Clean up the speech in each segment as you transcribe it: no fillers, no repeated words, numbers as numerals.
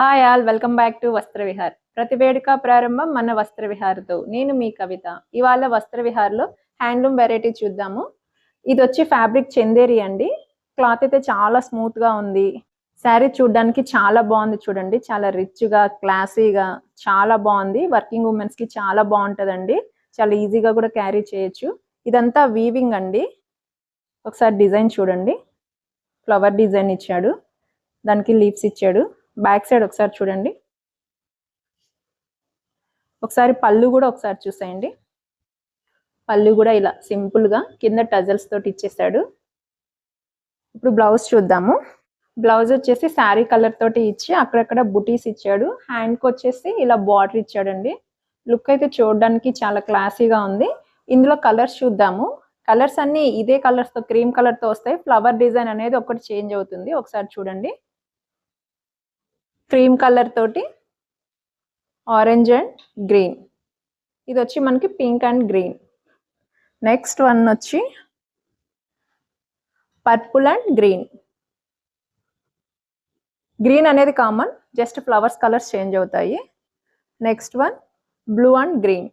Hi all, welcome back to వస్త్ర విహార్. ప్రతి వేడుక ప్రారంభం మన వస్త్ర విహార్తో. నేను మీ కవిత. ఇవాళ వస్త్ర విహార్లో హ్యాండ్లూమ్ వెరైటీ చూద్దాము. ఇది వచ్చి ఫ్యాబ్రిక్ చందేరి అండి. క్లాత్ అయితే చాలా స్మూత్గా ఉంది. శారీ చూడడానికి చాలా బాగుంది. చూడండి, చాలా రిచ్గా క్లాసీగా చాలా బాగుంది. వర్కింగ్ ఉమెన్స్కి చాలా బాగుంటుందండి. చాలా ఈజీగా కూడా క్యారీ చేయొచ్చు. ఇదంతా వీవింగ్ అండి. ఒకసారి డిజైన్ చూడండి. ఫ్లవర్ డిజైన్ ఇచ్చాడు, దానికి లీవ్స్ ఇచ్చాడు. బ్యాక్ సైడ్ ఒకసారి చూడండి. ఒకసారి పళ్ళు కూడా ఒకసారి చూసేయండి. పళ్ళు కూడా ఇలా సింపుల్గా కింద టజల్స్ తోటి ఇచ్చేసాడు. ఇప్పుడు బ్లౌజ్ చూద్దాము. బ్లౌజ్ వచ్చేసి శారీ కలర్ తోటి ఇచ్చి అక్కడక్కడ బుటీస్ ఇచ్చాడు. హ్యాండ్కి వచ్చేసి ఇలా బార్డర్ ఇచ్చాడండి. లుక్ అయితే చూడడానికి చాలా క్లాసీగా ఉంది. ఇందులో కలర్స్ చూద్దాము. కలర్స్ అన్నీ ఇదే కలర్స్తో, క్రీమ్ కలర్తో వస్తాయి. ఫ్లవర్ డిజైన్ అనేది ఒకటి చేంజ్ అవుతుంది. ఒకసారి చూడండి. క్రీమ్ కలర్ తోటి ఆరెంజ్ అండ్ గ్రీన్, ఇది వచ్చి మనకి pink and green. Next one వచ్చి పర్పుల్ అండ్ గ్రీన్. గ్రీన్ అనేది common, just flowers colours change అవుతాయి. Next one blue and green.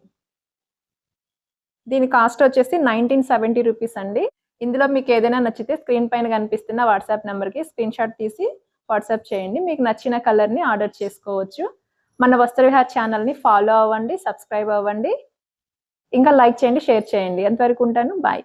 దీని కాస్ట్ వచ్చేసి 1970 రూపీస్ అండి. ఇందులో మీకు ఏదైనా నచ్చితే స్క్రీన్ పైన కనిపిస్తున్న వాట్సాప్ నెంబర్కి స్క్రీన్ షాట్ తీసి వాట్సాప్ చేయండి. మీకు నచ్చిన కలర్ని ఆర్డర్ చేసుకోవచ్చు. మన వస్త్ర విహార్ ఛానల్ని ఫాలో అవ్వండి, సబ్స్క్రైబ్ అవ్వండి, ఇంకా లైక్ చేయండి, షేర్ చేయండి. ఎంతవరకు ఉంటాను. బాయ్.